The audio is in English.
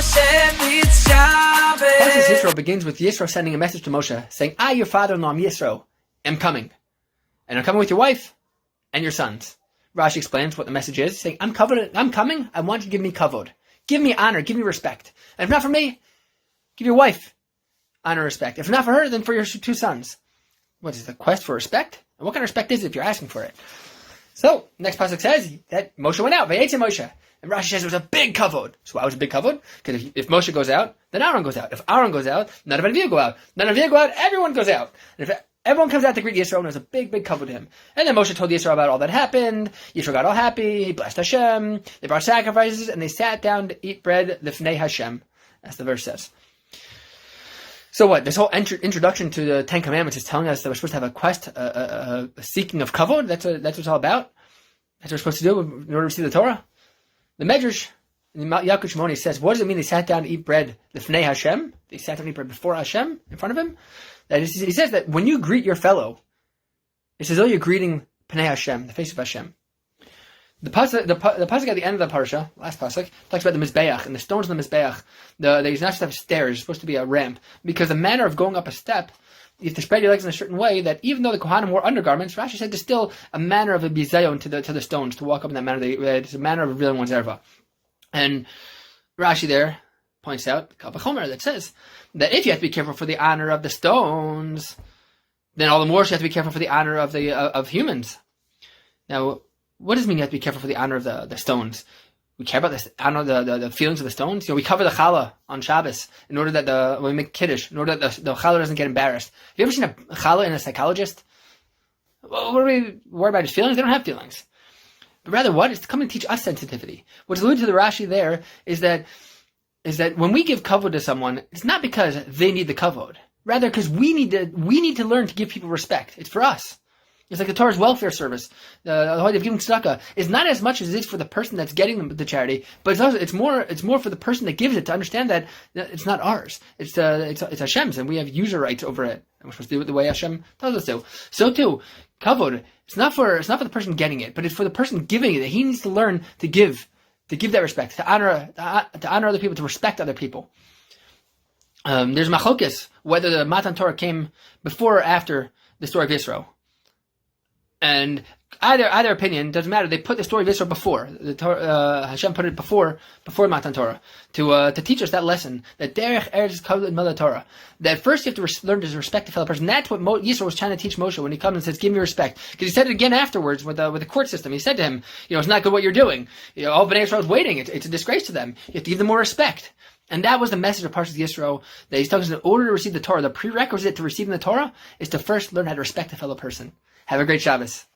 Parsha Yisro begins with Yisro sending a message to Moshe saying, I, your father-in-law, Yisro, am coming. And I'm coming with your wife and your sons. Rashi explains what the message is, saying, I'm coming, I want you to give me kavod. Give me honor, give me respect. And if not for me, give your wife honor and respect. If not for her, then for your two sons. What is the quest for respect? And what kind of respect is it if you're asking for it? So, next pasuk says that Moshe went out, Vayetze Moshe. And Rashi says it was a big kavod. So why was it a big kavod? Because if Moshe goes out, then Aaron goes out. If Aaron goes out, none of Nevi'im go out. None of Nevi'im go out, everyone goes out. And if everyone comes out to greet Yisro, and there's a big, big kavod to him. And then Moshe told Yisro about all that happened. Yisro got all happy. He blessed Hashem. They brought sacrifices, and they sat down to eat bread lifnei Hashem, as the verse says. So what? This whole introduction to the Ten Commandments is telling us that we're supposed to have a quest, a seeking of kavod. That's what it's all about. That's what we're supposed to do in order to receive the Torah. The Medrash in Yalkut Shimoni says, what does it mean they sat down to eat bread lifnei Hashem? They sat down to eat bread before Hashem, in front of him? That is, he says that when you greet your fellow, it's as though you're greeting Pnei Hashem, the face of Hashem. The pasuk at the end of the parsha, last pasuk, talks about the mizbeach and the stones in the mizbeach. There's not supposed to have stairs; it's supposed to be a ramp, because the manner of going up a step, you have to spread your legs in a certain way. That even though the Kohanim wore undergarments, Rashi said there's still a manner of a bizayon to the stones to walk up in that manner. It's a manner of revealing one's erva. And Rashi there points out Kal V'chomer that says that if you have to be careful for the honor of the stones, then all the more you have to be careful for the honor of of humans. Now, what does it mean you have to be careful for the honor of the stones? We care about this honor, the feelings of the stones. We cover the challah on Shabbos in order that when we make kiddush, in order that the challah doesn't get embarrassed. Have you ever seen a challah in a psychologist? What do we worry about his feelings? They don't have feelings. But rather what? It's to come and teach us sensitivity. What's alluded to the Rashi there is that when we give kavod to someone, it's not because they need the kavod. Rather because we need to learn to give people respect. It's for us. It's like the Torah's welfare service. The idea of giving tzedakah is not as much as it is for the person that's getting the charity, but it's more for the person that gives it to understand that it's not ours. It's Hashem's, and we have user rights over it. And we're supposed to do it the way Hashem tells us to. So too, kavod. It's not for the person getting it, but it's for the person giving it. That he needs to learn to give that respect, to honor other people, to respect other people. There's machokes whether the Matan Torah came before or after the story of Yisro. And either opinion doesn't matter. They put the story of Yisro before. Hashem put it before Matan Torah to teach us that lesson, that derech eretz kavod mela Torah. That first you have to learn to respect the fellow person. That's what Yisro was trying to teach Moshe when he comes and says, "Give me respect." Because he said it again afterwards with the court system. He said to him, "It's not good what you're doing. All Bnei Yisrael is waiting. It's a disgrace to them. You have to give them more respect." And that was the message of Parsha Yisro, that he's telling us in order to receive the Torah, the prerequisite to receiving the Torah is to first learn how to respect a fellow person. Have a great Shabbos.